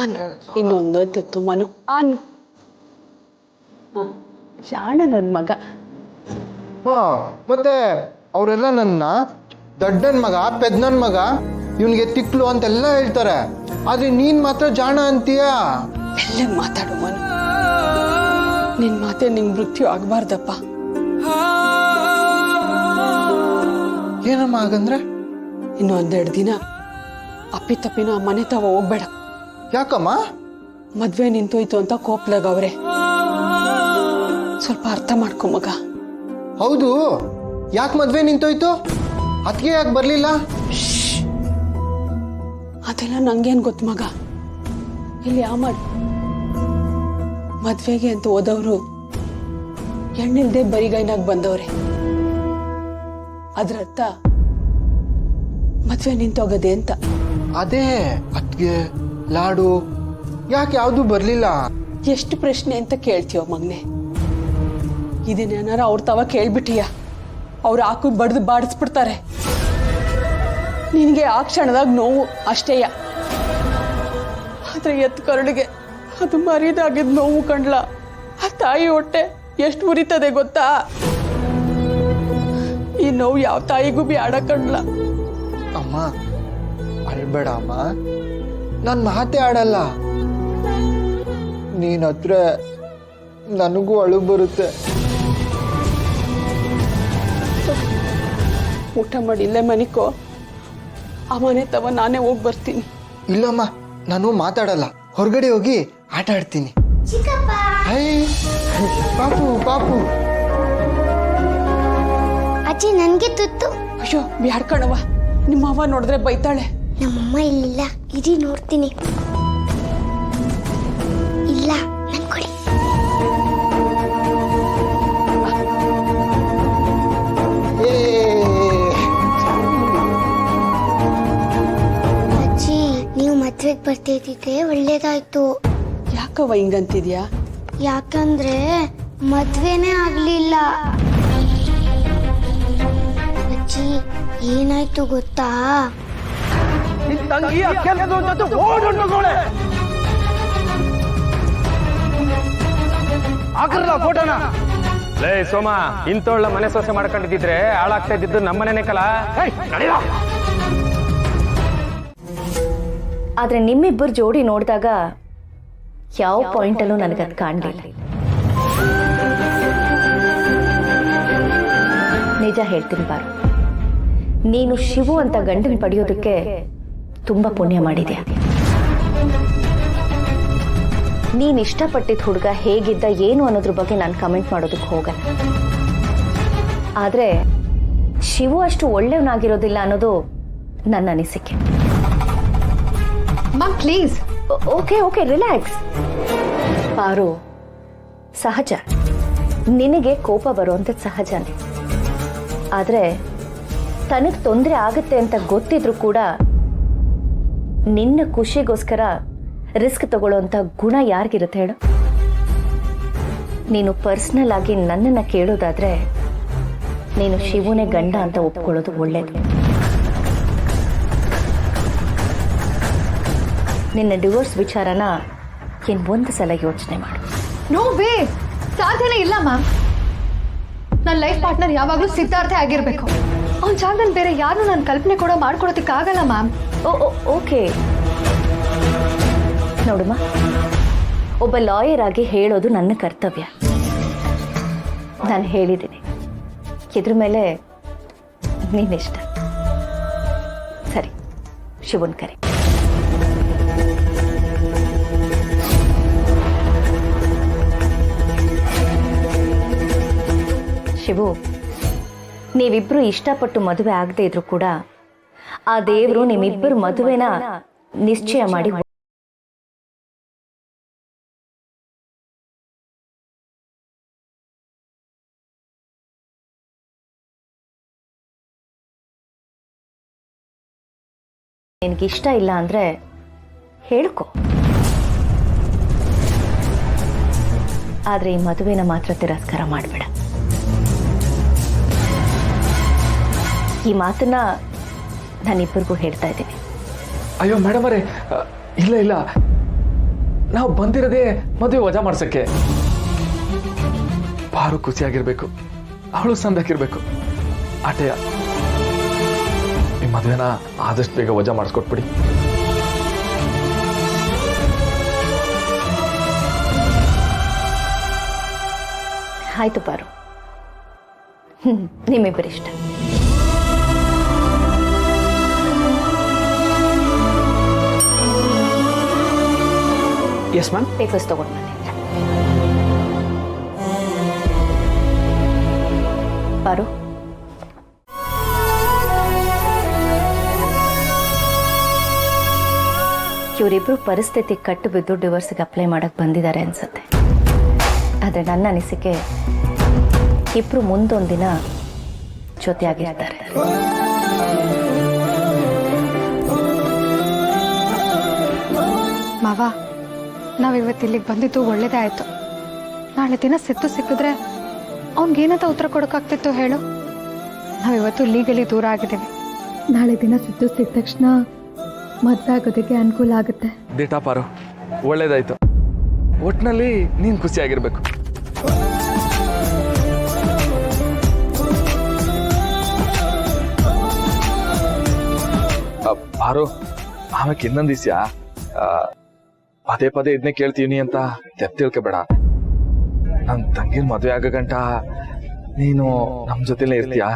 ಅನ್ ಇನ್ನೊಂದು ಮನು ಅನ್ ಶಾಣ ನನ್ನ ಮಗ. ಮತ್ತೆ ಅವರೆಲ್ಲ ನನ್ನ ದೊಡ್ಡನ್ ಮಗ ಪೆದ್ದನ್ ಮಗ ಇವನ್ಗೆ ತಿಕ್ಲು ಅಂತೆಲ್ಲ ಹೇಳ್ತಾರೆ, ಆದ್ರೆ ನೀನ್ ಮಾತ್ರ ಜಾಣ ಅಂತೀಯ. ಮೆಲ್ಲಗೆ ಮಾತಾಡು ಮನು, ನಿನ್ ಮಾತೆ ನಿಂಗ್ ಮೃತ್ಯು ಆಗ್ಬಾರ್ದಪ್ಪ. ಏನಮ್ಮ ಹಾಗಂದ್ರೆ? ಇನ್ನು 1-2 ದಿನ ಅಪ್ಪಿತಪ್ಪಿನ ಆ ಮನೆ ತಾವ ಹೋಗ್ಬೇಡ. ಯಾಕಮ್ಮ? ಮದ್ವೆ ನಿಂತೋಯ್ತು ಅಂತ ಕೋಪ್ಲಾಗ ಅವ್ರೆ, ಸ್ವಲ್ಪ ಅರ್ಥ ಮಾಡ್ಕೊ ಮಗ. ಹೌದು, ಯಾಕೆ ಮದ್ವೆ ನಿಂತೋಯ್ತು? ಅದಕ್ಕೆ ಯಾಕೆ ಬರ್ಲಿಲ್ಲ? ಅದೆಲ್ಲ ನಂಗೇನ್ ಗೊತ್ತು ಮಗ. ಇಲ್ಲಿ ಮದ್ವೆಗೆ ಅಂತ ಹೋದವ್ರು ಹೆಣ್ಣಿಲ್ದೆ ಬರಿಗೈನಾಗ ಬಂದವ್ರೆ. ಅದ್ರರ್ಥ ಮದ್ವೆ ನಿಂತೋಗದೆ ಅಂತ. ಅದೇ ಅದ್ಗೆ ಲಾಡು ಯಾಕೆ ಯಾವ್ದು ಬರ್ಲಿಲ್ಲ? ಎಷ್ಟು ಪ್ರಶ್ನೆ ಅಂತ ಕೇಳ್ತೀವ ಮಗ್ನೆ? ಇದನ್ನೇನಾರ ಅವ್ರ ತವ ಕೇಳ್ಬಿಟ್ಟಿಯ, ಅವ್ರು ಹಾಕು ಬಡ್ದು ಬಾಡಿಸ್ಬಿಡ್ತಾರೆ. ನಿನಗೆ ಆ ಕ್ಷಣದಾಗ ನೋವು ಅಷ್ಟೇಯ, ಆದ್ರೆ ಎತ್ತು ಕರಡಿಗೆ ಅದು ಮರಿದಾಗಿದ್ ನೋವು ಕಂಡ್ಲ. ಆ ತಾಯಿ ಹೊಟ್ಟೆ ಎಷ್ಟು ಉರಿತದೆ ಗೊತ್ತಾ? ಈ ನೋವು ಯಾವ ತಾಯಿಗೂ ಬ್ಯಾಡ ಕಂಡ್ಲ. ಅಮ್ಮ ಅಳ್ಬೇಡ ಅಮ್ಮ, ನಾನು ಮಾತೇ ಆಡಲ್ಲ. ನೀನ್ ಹತ್ರ ನನಗೂ ಅಳು ಬರುತ್ತೆ. ಊಟ ಮಾಡಿ ಇಲ್ಲೇ ಮನಿಕೋ, ಆ ಮನೆ ತವ ನಾನೇ ಹೋಗಿ ಬರ್ತೀನಿ. ಇಲ್ಲಮ್ಮ, ನಾನು ಮಾತಾಡಲ್ಲ, ಹೊರಗಡೆ ಹೋಗಿ ಆಟ ಆಡ್ತೀನಿ. ಪಾಪು ಪಾಪು. ಅಜ್ಜಿ ನನ್ಗೆ ತುತ್ತು. ಅಯ್ಯೋ ಬ್ಯಾಡ್ ಕಣವ, ನಿಮ್ಮ ಅವ್ವ ನೋಡಿದ್ರೆ ಬೈತಾಳೆ. ನಮ್ಮಮ್ಮ ಇಲ್ಲಿಲ್ಲ, ಇರಿ ನೋಡ್ತೀನಿ. ಇಲ್ಲ ನನ್ ಕೊಡಿ. ಅಜ್ಜಿ ನೀವು ಮದ್ವೆಗೆ ಬರ್ತಿದ್ದಿದ್ರೆ ಒಳ್ಳೇದಾಯ್ತು. ಯಾಕವ್ವ ಹಿಂಗಂತಿದ್ಯಾ? ಯಾಕಂದ್ರೆ ಮದ್ವೆನೇ ಆಗ್ಲಿಲ್ಲ. ಅಜ್ಜಿ ಏನಾಯ್ತು ಗೊತ್ತಾ? ಲೇ ಸೋಮ, ಇಂತೋಳ್ಳ ಮನೆ ಸೊಸೆ ಮಾಡ್ಕೊಂಡಿದ್ರೆ ಹಾಳಾಗ್ತಾ ಇದ್ದಿದ್ದು ನಮ್ಮನೇನೆ ಕಲ. ಆದ್ರೆ ನಿಮ್ಮಿಬ್ಬರು ಜೋಡಿ ನೋಡಿದಾಗ ಯಾವ ಪಾಯಿಂಟಲ್ಲೂ ನನಗದು ಕಾಣಲಿಲ್ಲ. ನಿಜ ಹೇಳ್ತೀನಿ ಬಾರು, ನೀನು ಶಿವು ಅಂತ ಗಂಡನ್ ಪಡೆಯೋದಕ್ಕೆ ತುಂಬಾ ಪುಣ್ಯ ಮಾಡಿದ್ಯಾ. ನೀನ್ ಇಷ್ಟಪಟ್ಟಿದ್ದ ಹುಡುಗ ಹೇಗಿದ್ದ ಏನು ಅನ್ನೋದ್ರ ಬಗ್ಗೆ ನಾನು ಕಮೆಂಟ್ ಮಾಡೋದಕ್ಕೆ ಹೋಗಲ್ಲ. ಆದ್ರೆ ಶಿವು ಅಷ್ಟು ಒಳ್ಳೆಯವನಾಗಿರೋದಿಲ್ಲ ಅನ್ನೋದು ನನ್ನ ಅನಿಸಿಕೆ. Ma'am please. Okay okay relax. ಪಾರು, ಸಹಜ, ನಿನಗೆ ಕೋಪ ಬರುವಂಥದ್ದು ಸಹಜನೇ. ಆದ್ರೆ ತನಗೆ ತೊಂದರೆ ಆಗುತ್ತೆ ಅಂತ ಗೊತ್ತಿದ್ರು ಕೂಡ ನಿನ್ನ ಖುಷಿಗೋಸ್ಕರ ರಿಸ್ಕ್ ತಗೊಳ್ಳೋಂಥ ಗುಣ ಯಾರಿಗಿರುತ್ತೆ ಹೇಳು? ನೀನು ಪರ್ಸನಲ್ ಆಗಿ ನನ್ನನ್ನ ಕೇಳೋದಾದ್ರೆ ನೀನು ಶಿವನೇ ಗಂಡ ಅಂತ ಒಪ್ಕೊಳ್ಳೋದು ಒಳ್ಳೇದು. ನಿನ್ನ ಡಿವೋರ್ಸ್ ವಿಚಾರನ ಒಂದು ಸಲ ಯೋಚನೆ ಮಾಡು. ನೋ ವೇ, ಸಾಧ್ಯನೇ ಇಲ್ಲ ಮ್ಯಾಮ್. ನನ್ನ ಲೈಫ್ ಪಾರ್ಟ್ನರ್ ಯಾವಾಗಲೂ ಸಿದ್ಧಾರ್ಥೆ ಆಗಿರ್ಬೇಕು. ಅವ್ನ ಜಾಗದಲ್ಲಿ ಬೇರೆ ಯಾರು ನಾನು ಕಲ್ಪನೆ ಕೂಡ ಮಾಡ್ಕೊಡೋದಕ್ಕಾಗಲ್ಲ ಮ್ಯಾಮ್. ಓಕೆ ನೋಡಮ್ಮ, ಒಬ್ಬ ಲಾಯರ್ ಆಗಿ ಹೇಳೋದು ನನ್ನ ಕರ್ತವ್ಯ. ನಾನು ಹೇಳಿದ್ದೀನಿ, ಇದ್ರ ಮೇಲೆ ನೀನಿಷ್ಟ. ಸರಿ, ಶಿವನ್ ಕರೆ. ಶಿವು, ನೀವಿಬ್ರು ಇಷ್ಟಪಟ್ಟು ಮದುವೆ ಆಗದೆ ಇದ್ರು ಕೂಡ ಆ ದೇವರು ನಿಮ್ಮಿಬ್ಬರು ಮದುವೆನ ನಿಶ್ಚಯ ಮಾಡಿ ನಿನಗಿಷ್ಟ ಇಲ್ಲ ಅಂದ್ರೆ ಹೇಳ್ಕೊ. ಆದ್ರೆ ಈ ಮದುವೆನ ಮಾತ್ರ ತಿರಸ್ಕಾರ ಮಾಡಬೇಡ. ಈ ಮಾತನ್ನ ನಾನಿಬ್ಬರಿಗೂ ಹೇಳ್ತಾ ಇದ್ದೀನಿ. ಅಯ್ಯೋ ಮೇಡಮ್ ಅವರೇ, ಇಲ್ಲ ಇಲ್ಲ, ನಾವು ಬಂದಿರೋದೇ ಮದುವೆ ವಜಾ ಮಾಡ್ಸಕ್ಕೆ. ಪಾರು ಖುಷಿಯಾಗಿರ್ಬೇಕು, ಅವಳು ಸಂದಾಕಿರ್ಬೇಕು. ಆಟೆಯ ಈ ಮದುವೆನ ಆದಷ್ಟು ಬೇಗ ವಜಾ ಮಾಡಿಸ್ಕೊಟ್ಬಿಡಿ. ಆಯ್ತು ಪಾರು, ನಿಮ್ಮಿಬ್ಬರಿಷ್ಟ. Yes ma'am. ಪೇಪರ್ಸ್ ತಗೊಂಡು ಬನ್ನಿ. ಪಾರು, ಇವರಿಬ್ರು ಪರಿಸ್ಥಿತಿ ಕಟ್ಟು ಬಿದ್ದು ಡಿವೋರ್ಸ್ಗೆ ಅಪ್ಲೈ ಮಾಡಕ್ಕೆ ಬಂದಿದ್ದಾರೆ ಅನ್ಸುತ್ತೆ. ಆದರೆ ನನ್ನ ಅನಿಸಿಕೆ ಇಬ್ರು ಮುಂದೊಂದಿನ ಜೊತೆಯಾಗಿರ್ತಾರೆ. ಮಾವ, ನಾವಿವತ್ತು ಇಲ್ಲಿಗೆ ಬಂದಿದ್ದು ಒಳ್ಳೇದೇ ಆಯ್ತು. ನಾಳೆ ದಿನ ಸಿಕ್ಕಿದ್ರೆ ಅವ್ನಿಗೇನಂತ ಉತ್ತರ ಕೊಡೋಕ್ಕಾಗ್ತಿತ್ತು ಹೇಳು? ನಾವಿವತ್ತು ಲೀಗಲಿ ದೂರ ಆಗಿದ್ದೀವಿ. ನಾಳೆ ದಿನ ಸಿಕ್ಕ ತಕ್ಷಣ ಮದ್ದಾಗೋದಕ್ಕೆ ಅನುಕೂಲ ಆಗುತ್ತೆ. ಡೇಟಾ ಪಾರು, ಒಳ್ಳೇದಾಯ್ತು. ಒಟ್ಟಿನಲ್ಲಿ ನೀನು ಖುಷಿಯಾಗಿರ್ಬೇಕು. ಪಾರು, ಆಮೇಲೆ ಇನ್ನೊಂದು ದಿವ್ಸ ಪದೇ ಪದೇ ಇದನ್ನೇ ಕೇಳ್ತೀವಿ ಅಂತ ತಿಳ್ಕೊಬೇಡ. ನನ್ನ ತಂಗಿನ ಮದುವೆ ಆಗೋ ಗಂಟ ನೀನು ನಮ್ಮ ಜೊತೆಲೇ ಇರ್ತೀಯಾ?